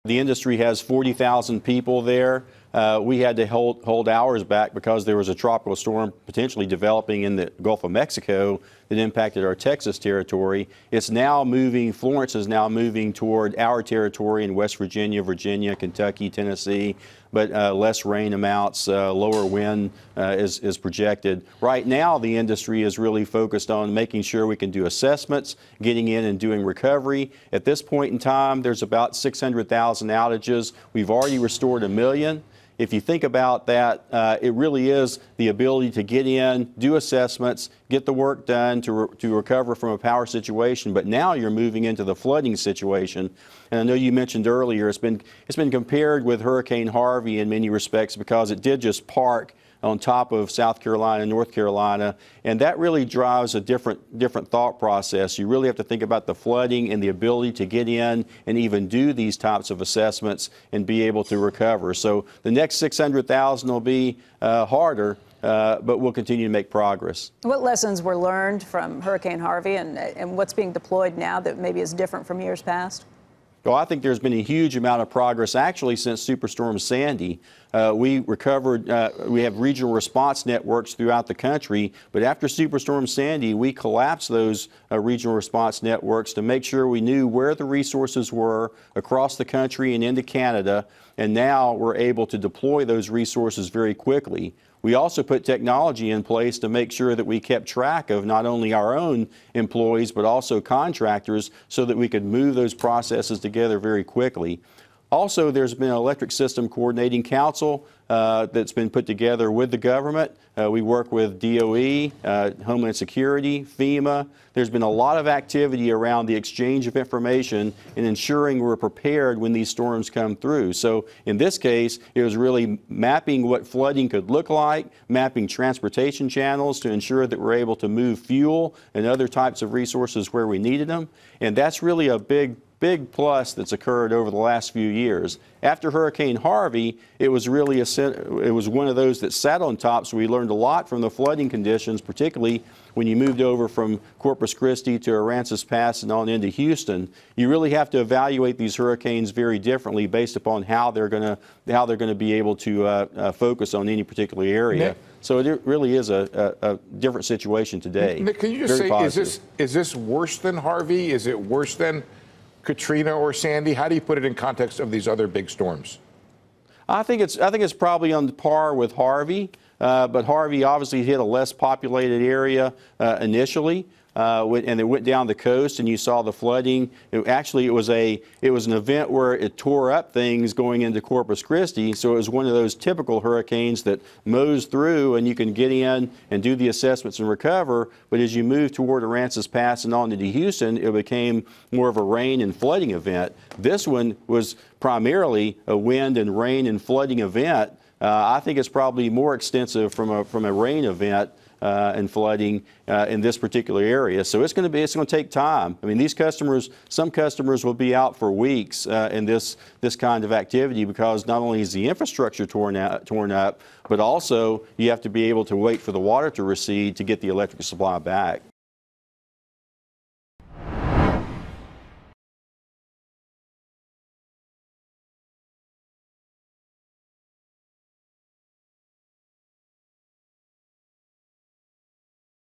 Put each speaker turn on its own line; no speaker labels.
The industry has 40,000 people there. We had to hold hours back because there was a tropical storm potentially developing in the Gulf of Mexico that impacted our Texas territory. It's now moving, Florence is now moving toward our territory in West Virginia, Kentucky, Tennessee, but less rain amounts, lower wind is projected. Right now, the industry is really focused on making sure we can do assessments, getting in and doing recovery. At this point in time, there's about 600,000 outages. We've already restored 1 million. If you think about that, it really is the ability to get in, do assessments, get the work done to recover from a power situation. But now you're moving into the flooding situation. And I know you mentioned earlier it's been compared with Hurricane Harvey in many respects because it did just park on top of South Carolina, North Carolina, and that really drives a different thought process. You really have to think about the flooding and the ability to get in and even do these types of assessments and be able to recover. So the next 600,000 will be harder, but we'll continue to make progress. What lessons were learned from Hurricane Harvey and what's being deployed now that maybe is different from years past? Well, I think there's been a huge amount of progress actually since Superstorm Sandy. We have regional response networks throughout the country, but after Superstorm Sandy, we collapsed those regional response networks to make sure we knew where the resources were across the country and into Canada, and now we're able to deploy those resources very quickly. We also put technology in place to make sure that we kept track of not only our own employees, but also contractors so that we could move those processes together very quickly. Also, there's been an Electric System Coordinating Council that's been put together with the government. We work with DOE, Homeland Security, FEMA. There's been a lot of activity around the exchange of information and ensuring we're prepared when these storms come through. So in this case, it was really mapping what flooding could look like, mapping transportation channels to ensure that we're able to move fuel and other types of resources where we needed them. And that's really a big plus that's occurred over the last few years. After Hurricane Harvey, it was really one of those that sat on top, so we learned a lot from the flooding conditions, particularly when you moved over from Corpus Christi to Aransas Pass and on into Houston. You really have to evaluate these hurricanes very differently based upon how they're going to be able to focus on any particular area. Nick, so it really is a different situation today.
Nick, can you just say, is this worse than Harvey? Is it worse than Katrina or Sandy? How do you put it in context of these other big storms?
I think it's probably on par with Harvey, but Harvey obviously hit a less populated area initially, and it went down the coast, and you saw the flooding. It was an event where it tore up things going into Corpus Christi, so it was one of those typical hurricanes that mows through, and you can get in and do the assessments and recover. But as you move toward Aransas Pass and on into Houston, it became more of a rain and flooding event. This one was primarily a wind and rain and flooding event. I think it's probably more extensive from a rain event and flooding in this particular area. So it's going to take time. I mean, some customers will be out for weeks in this kind of activity because not only is the infrastructure torn up, but also you have to be able to wait for the water to recede to get the electric supply back.